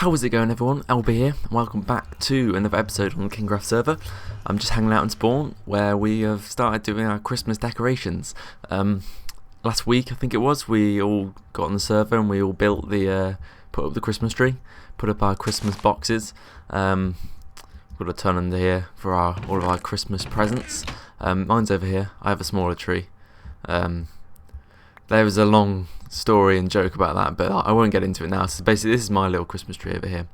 How is it going, everyone? Elpea here, and welcome back to another episode on the KingKraft Server. I'm just hanging out in spawn, where we have started doing our Christmas decorations. Last week, I think it was, we all got on the server and we all built put up the Christmas tree, put up our Christmas boxes. Got a ton under here for all of our Christmas presents. Mine's over here. I have a smaller tree. There was a long story and joke about that, but I won't get into it now. So basically, this is my little Christmas tree over here,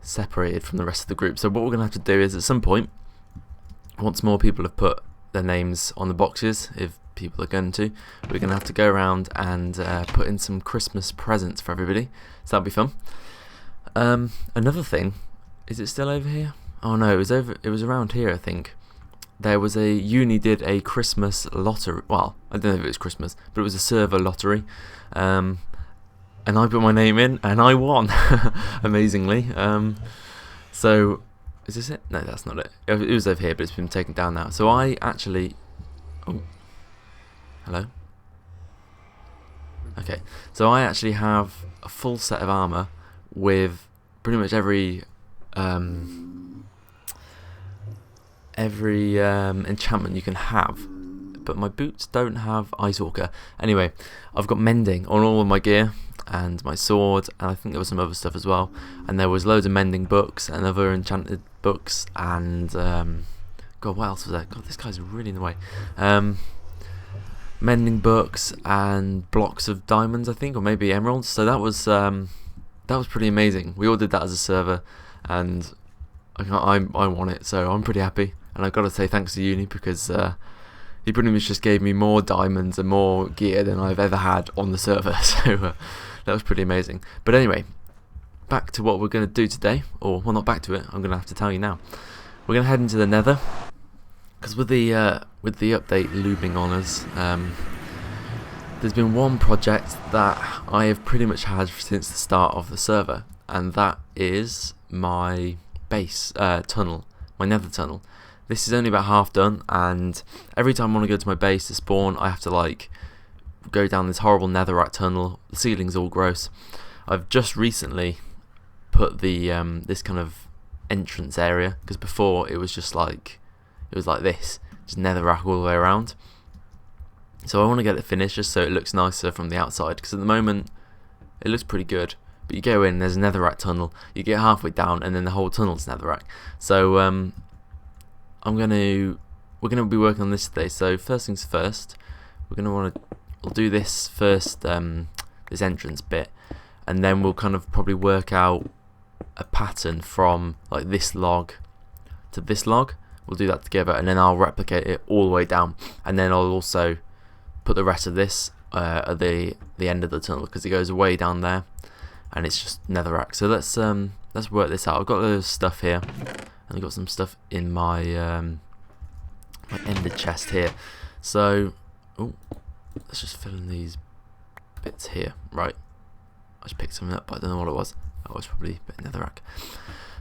separated from the rest of the group. So what we're going to have to do is, at some point, once more people have put their names on the boxes, if people are going to, we're going to have to go around and put in some Christmas presents for everybody. So that'll be fun. Another thing, is it still over here? Oh no, it was around here, I think. There was uni did a Christmas lottery. Well, I don't know if it was Christmas, but it was a server lottery, and I put my name in and I won, amazingly. So is this it? No, that's not it. It was over here, but it's been taken down now. So I actually, hello. Okay, so I actually have a full set of armor with pretty much every enchantment you can have, but my boots don't have Ice Walker. Anyway, I've got mending on all of my gear and my sword, and I think there was some other stuff as well, and there was loads of mending books and other enchanted books, and God, what else was there? God, this guy's really in the way. Mending books and blocks of diamonds, I think, or maybe emeralds. So that was pretty amazing. We all did that as a server, and I won it, so I'm pretty happy. And I've got to say thanks to Uni, because he pretty much just gave me more diamonds and more gear than I've ever had on the server. So that was pretty amazing. But anyway, back to what we're going to do today. Or, well, not back to it, I'm going to have to tell you now. We're going to head into the Nether, because with the update looming on us, there's been one project that I have pretty much had since the start of the server, and that is my base tunnel, my Nether tunnel. This is only about half done, and every time I want to go to my base to spawn, I have to go down this horrible netherrack tunnel. The ceiling's all gross. I've just recently put the this kind of entrance area, because before it was just like this, just netherrack all the way around. So I want to get it finished just so it looks nicer from the outside, because at the moment it looks pretty good. But you go in, there's a netherrack tunnel, you get halfway down, and then the whole tunnel's netherrack. So we're gonna be working on this today. So first things first, we'll do this first, this entrance bit, and then we'll kind of probably work out a pattern from like this log to this log. We'll do that together, and then I'll replicate it all the way down, and then I'll also put the rest of this at the end of the tunnel, because it goes way down there and it's just netherrack. So let's work this out. I've got a little stuff here, and I've got some stuff in my my ender chest here. So let's just fill in these bits here. Right, I just picked something up, but I don't know what it was. Oh, it's probably a bit of netherrack.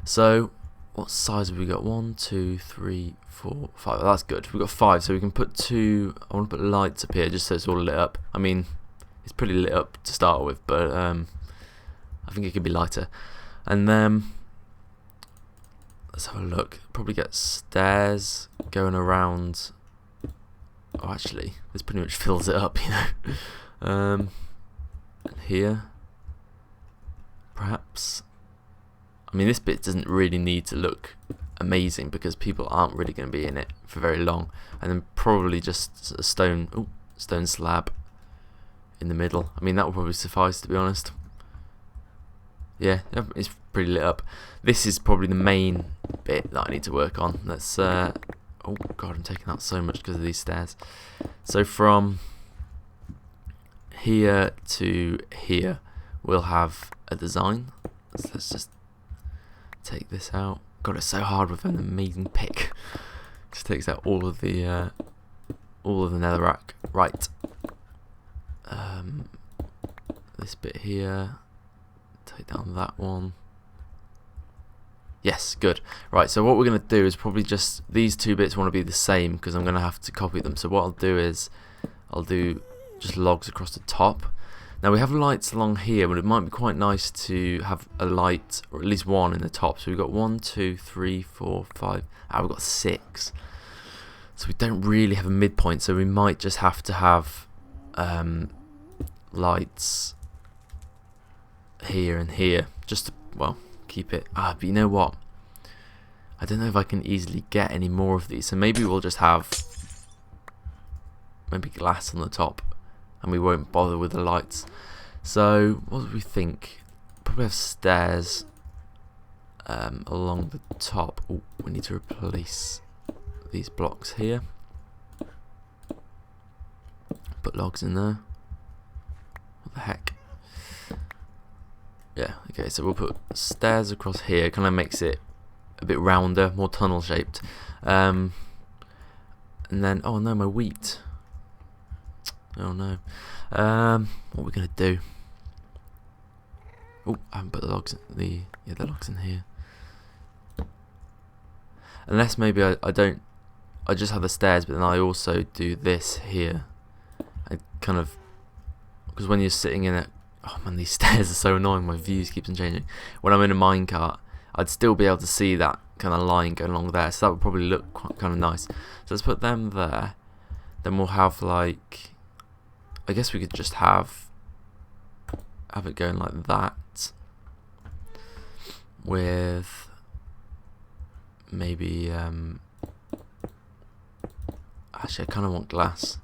So what size have we got? 1, 2, 3, 4, 5. Oh, that's good. We've got 5, so we can put 2. I want to put lights up here just so it's all lit up. I mean, it's pretty lit up to start with, but I think it could be lighter. And then let's have a look. Probably get stairs going around. Oh, actually, this pretty much fills it up, you know. And here, perhaps. I mean, this bit doesn't really need to look amazing, because people aren't really going to be in it for very long. And then probably just a stone slab in the middle. I mean, that will probably suffice, to be honest. Yeah, it's pretty lit up. This is probably the main bit that I need to work on. Let's oh god, I'm taking out so much because of these stairs. So from here to here, we'll have a design. So let's just take this out. God, it's so hard with an amazing pick. Just takes out all of the netherrack. Right. This bit here. Take down that one. Yes, good. Right, so what we're going to do is probably just, these two bits want to be the same, because I'm going to have to copy them. So what I'll do is, I'll do just logs across the top. Now we have lights along here, but it might be quite nice to have a light, or at least one in the top. So we've got 1, 2, 3, 4, 5. We've got 6. So we don't really have a midpoint. So we might just have to have lights here and here, just to, well, keep it. But you know what? I don't know if I can easily get any more of these. So maybe we'll just have maybe glass on the top, and we won't bother with the lights. So what do we think? Probably have stairs along the top. Oh, we need to replace these blocks here. Put logs in there. What the heck? Yeah, okay, so we'll put stairs across here. Kind of makes it a bit rounder, more tunnel shaped. And then, oh no, my wheat. Oh no. What are we gonna do? Oh, I haven't put the logs in the logs in here. Unless maybe I just have the stairs, but then I also do this here. I kind of, because when you're sitting in it, oh man, these stairs are so annoying. My views keeps on changing. When I'm in a minecart, I'd still be able to see that kind of line going along there, so that would probably look kind of nice. So let's put them there. Then we'll have like, I guess we could just have it going like that, with maybe actually I kind of want glass.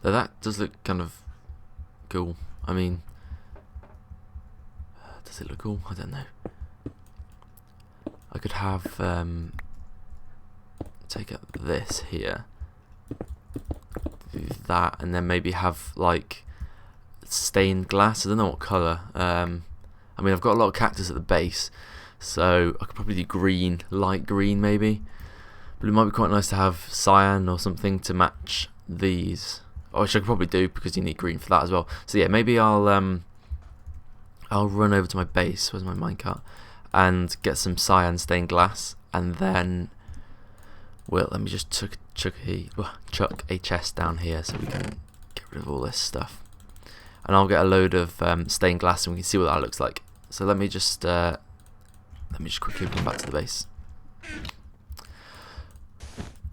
Though that does look kind of cool. I mean, does it look cool? I don't know. I could have take out this here, do that, and then maybe have like stained glass. I don't know what colour. I mean, I've got a lot of cactus at the base, so I could probably do green, light green maybe. But it might be quite nice to have cyan or something to match these. Which I could probably do, because you need green for that as well. So yeah, maybe I'll run over to my base. Where's my minecart? And get some cyan stained glass, and then let me just chuck a chest down here so we can get rid of all this stuff. And I'll get a load of stained glass, and we can see what that looks like. So let me just quickly come back to the base.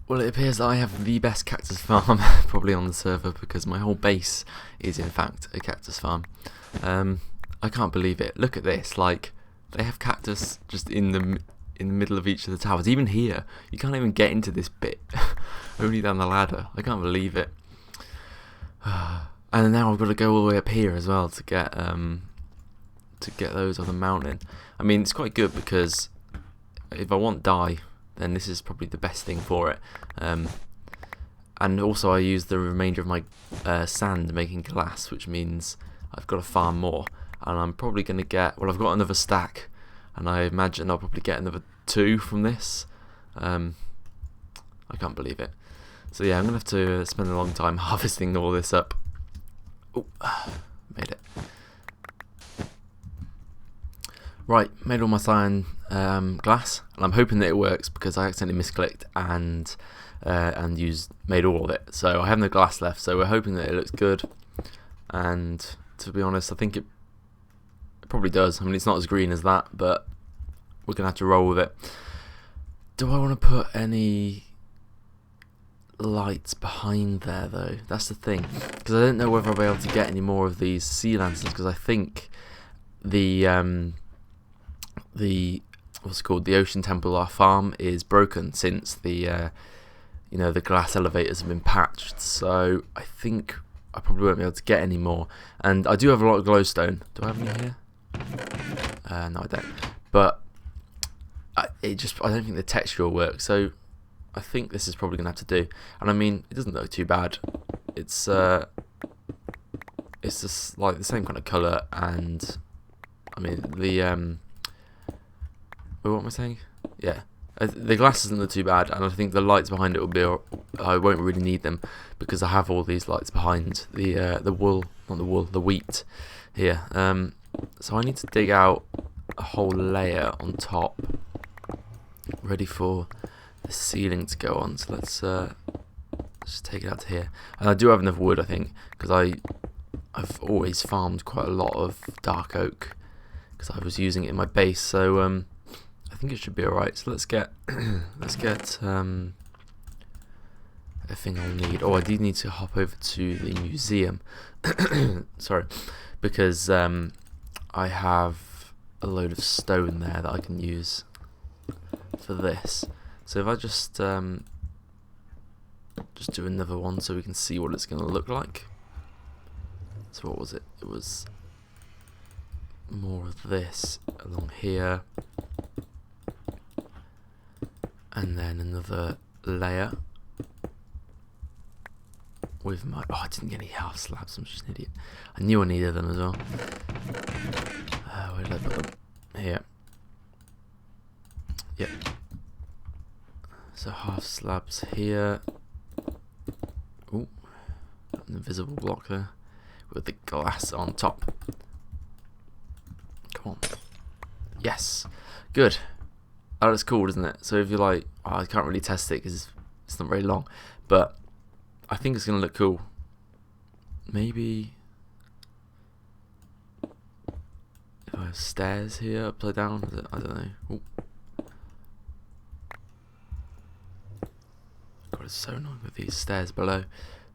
Well, it appears that I have the best cactus farm probably on the server, because my whole base is in fact a cactus farm. I can't believe it. Look at this. Like, they have cactus just in the middle of each of the towers. Even here, you can't even get into this bit. Only down the ladder. I can't believe it. And now I've got to go all the way up here as well to get those on the mountain. I mean, it's quite good, because if I want dye, then this is probably the best thing for it. And also I use the remainder of my sand making glass, which means I've got to farm more. And I'm probably going to get, well, I've got another stack, and I imagine I'll probably get another 2 from this. I can't believe it. So yeah, I'm going to have to spend a long time harvesting all this up. Oh, made it. Right, made all my cyan glass, and I'm hoping that it works, because I accidentally misclicked and made all of it. So I have no glass left, so we're hoping that it looks good. And to be honest, I think it probably does. I mean, it's not as green as that, but we're gonna have to roll with it. Do I want to put any lights behind there though? That's the thing, because I don't know whether I'll be able to get any more of these sea lanterns, because I think the what's it called, the Ocean Temple, our farm, is broken since the the glass elevators have been patched. So I think I probably won't be able to get any more. And I do have a lot of glowstone. Do I have any here? No, I don't. But I don't think the texture will work. So I think this is probably gonna have to do. And I mean, it doesn't look too bad. It's just like the same kind of colour, and I mean what am I saying? Yeah, the glass isn't look too bad, and I think the lights behind it will be. I won't really need them, because I have all these lights behind the wheat here. So I need to dig out a whole layer on top, ready for the ceiling to go on. So let's Just take it out to here. And I do have enough wood, I think, because I've always farmed quite a lot of dark oak because I was using it in my base. So I think it should be alright. So let's get everything I'll need. Oh, I do need to hop over to the museum. Sorry, because I have a load of stone there that I can use for this. So if I just do another one so we can see what it's going to look like. So what was it? It was more of this along here, and then another layer with my... Oh, I didn't get any half slabs, I'm just an idiot. I knew I needed them as well. Where did I put them? Here. Yep. So half slabs here. Ooh, an invisible block there with the glass on top. Come on. Yes. Good. That looks cool, doesn't it? So if you're like, oh, I can't really test it because it's not very long, but I think it's going to look cool. Maybe if I have stairs here upside down, I don't know. Ooh. God, it's so annoying with these stairs below.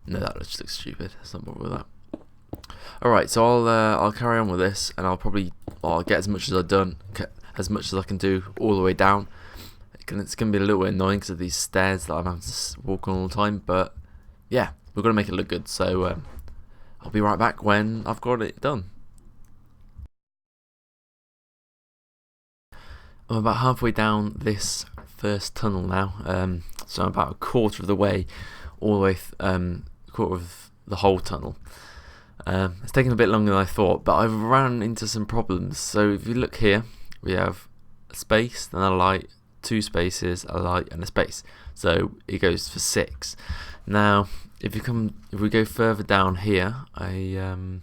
No, that just looks stupid. Let's not bother with that. Alright, so I'll carry on with this, and I'll get as much as I've done, as much as I can do all the way down. It's going to be a little bit annoying because of these stairs that I'm having to walk on all the time, but yeah, we're going to make it look good. So I'll be right back when I've got it done. I'm about halfway down this first tunnel now, so I'm about a quarter of the way, all the way, quarter of the whole tunnel. It's taken a bit longer than I thought, but I've ran into some problems. So if you look here, we have a space, then a light, 2 spaces, a light, and a space. So it goes for 6. Now, if we go further down here, right,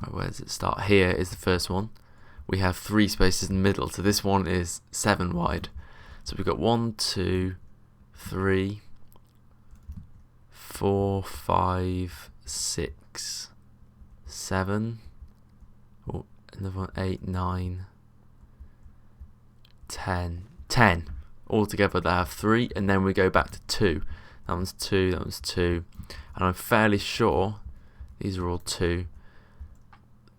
where does it start? Here is the first one. We have 3 spaces in the middle, so this one is 7 wide. So we've got 1, 2, 3, 4, 5, 6, 7, oh, another one, 8, 9, 10 all together. They have 3, and then we go back to 2. That one's 2, that one's 2, and I'm fairly sure these are all 2,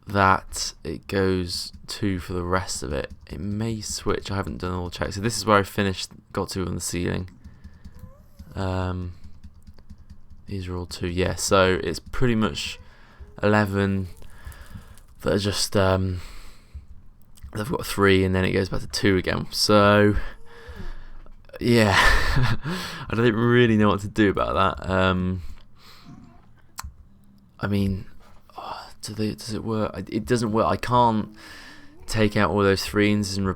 that it goes 2 for the rest of it. It may switch, I haven't done all the checks. So this is where I got to on the ceiling. These are all 2, yeah, so it's pretty much 11 that are just they've got 3, and then it goes back to 2 again. So yeah, I don't really know what to do about that. I mean, does it work? It doesn't work. I can't take out all those 3s and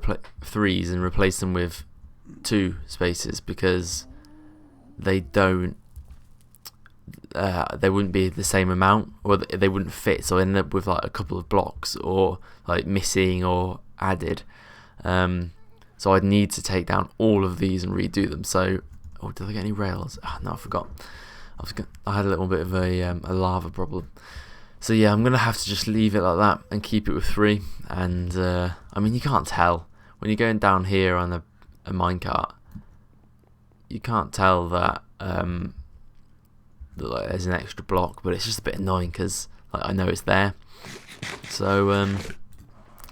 replace them with 2 spaces because they don't. They wouldn't be the same amount, or they wouldn't fit. So I end up with like a couple of blocks, or like missing or added. So I'd need to take down all of these and redo them. So, oh, did I get any rails? Oh, no, I forgot. I had a little bit of a lava problem. So yeah, I'm gonna have to just leave it like that and keep it with 3. And I mean, you can't tell when you're going down here on a minecart. You can't tell that like, there's an extra block, but it's just a bit annoying because like, I know it's there. So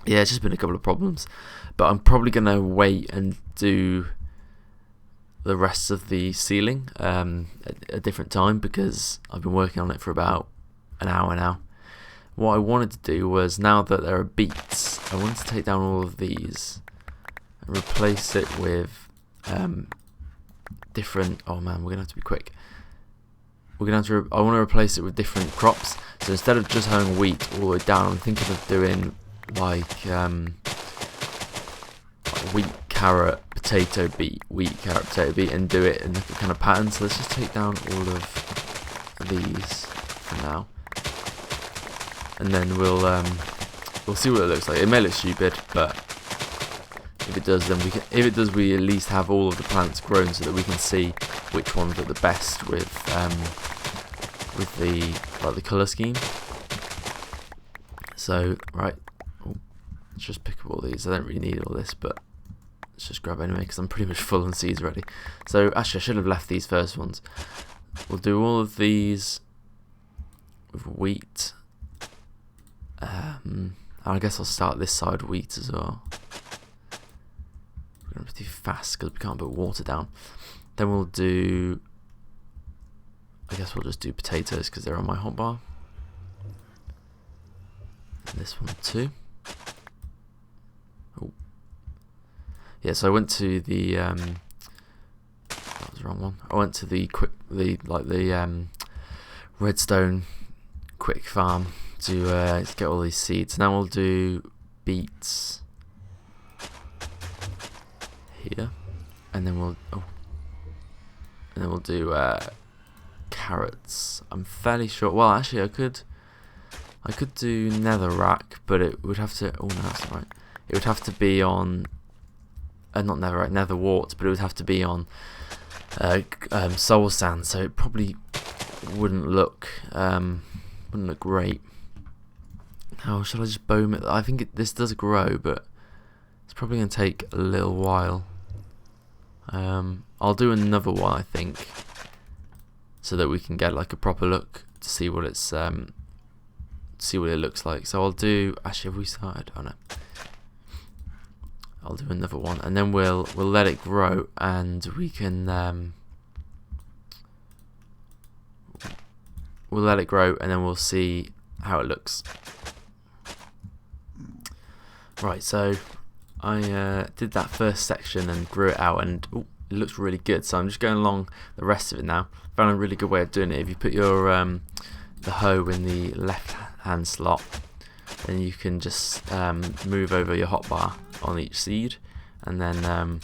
yeah, it's just been a couple of problems, but I'm probably gonna wait and do the rest of the ceiling at a different time because I've been working on it for about an hour now. What I wanted to do was, now that there are beets, I wanted to take down all of these and replace it with different. Oh man, we're gonna have to be quick. We're gonna have to. I want to replace it with different crops. So instead of just having wheat all the way down, I'm thinking of doing like wheat, carrot, potato, beet, wheat, carrot, potato, beet, and do it in a kind of pattern. So let's just take down all of these for now, and then we'll see what it looks like. It may look stupid, but if it does, then we can. If it does, we at least have all of the plants grown so that we can see which ones look the best with the colour scheme. So right, let's just pick up all these. I don't really need all this, but let's just grab anyway because I'm pretty much full on seeds already. So actually I should have left these first ones. We'll do all of these with wheat. I guess I'll start this side wheat as well. We're going to do fast because we can't put water down. Then we'll do, I guess we'll just do potatoes because they're on my hotbar. And this one too. Oh. Yeah, so I went to the that was the wrong one. I went to the redstone quick farm to get all these seeds. Now we'll do beets here, and then we'll do carrots. I'm fairly sure. Well, actually, I could do netherrack, but it would have to. Oh no, that's not right. It would have to be on. Not netherrack, nether wart, but it would have to be on soul sand. So it probably wouldn't look great. How shall I just boom it? I think this does grow, but it's probably going to take a little while. I'll do another one, I think, so that we can get like a proper look to see what it looks like. So I'll do. Actually, have we started? Oh no. I'll do another one, and then we'll let it grow, and we can we'll let it grow, and then we'll see how it looks. Right, so I did that first section and grew it out, and ooh, it looks really good. So I'm just going along the rest of it now. Found a really good way of doing it. If you put your the hoe in the left hand slot, then you can just move over your hotbar on each seed, and then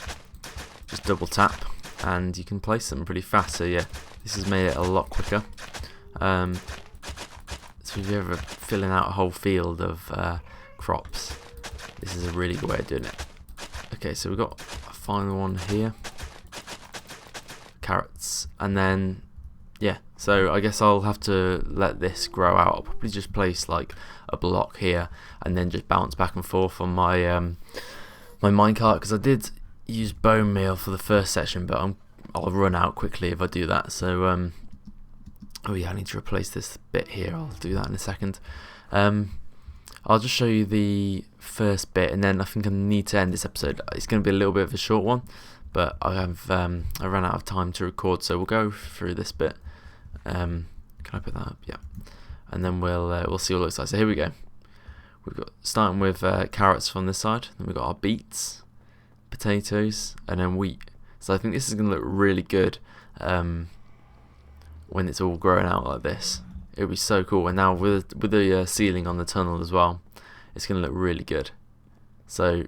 just double tap, and you can place them pretty fast. So yeah, this has made it a lot quicker. So if you're ever filling out a whole field of crops, this is a really good way of doing it. Okay, so we've got a final one here, carrots, and then yeah, so I guess I'll have to let this grow out. I'll probably just place like a block here and then just bounce back and forth on my my minecart, because I did use bone meal for the first section, but I'll run out quickly if I do that. So oh yeah, I need to replace this bit here. I'll do that in a second. I'll just show you the first bit, and then I think I need to end this episode. It's going to be a little bit of a short one, but I ran out of time to record, so we'll go through this bit. Can I put that up? Yeah. And then we'll see what it looks like. So here we go. We've got starting with carrots from this side. Then we've got our beets, potatoes, and then wheat. So I think this is going to look really good when it's all growing out like this. It'll be so cool. And now with the ceiling on the tunnel as well, it's going to look really good. So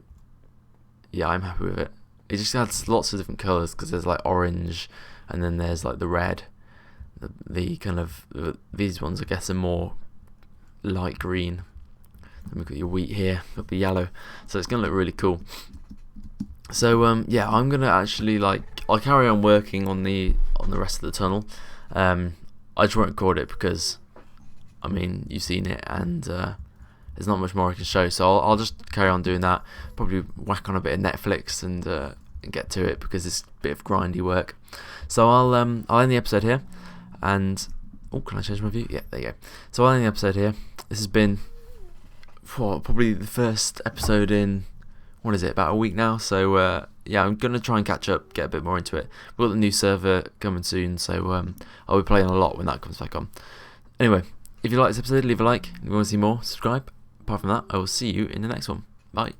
yeah, I'm happy with it. It just adds lots of different colours, because there's like orange, and then there's like the red. The kind of these ones I guess are more light green. Then we've got your wheat here, got the yellow. So it's going to look really cool. So yeah, I'm gonna actually I'll carry on working on the rest of the tunnel. I just won't record it because I mean you've seen it, and there's not much more I can show. So I'll just carry on doing that. Probably whack on a bit of Netflix and get to it, because it's a bit of grindy work. So I'll end the episode here. And oh, can I change my view? Yeah, there you go. So I'll end the episode here. This has been probably the first episode in, what is it, about a week now. So yeah, I'm gonna try and catch up, get a bit more into it. We've got the new server coming soon, so I'll be playing a lot when that comes back on. Anyway, if you like this episode, leave a like. If you want to see more, subscribe. Apart from that, I will see you in the next one. Bye.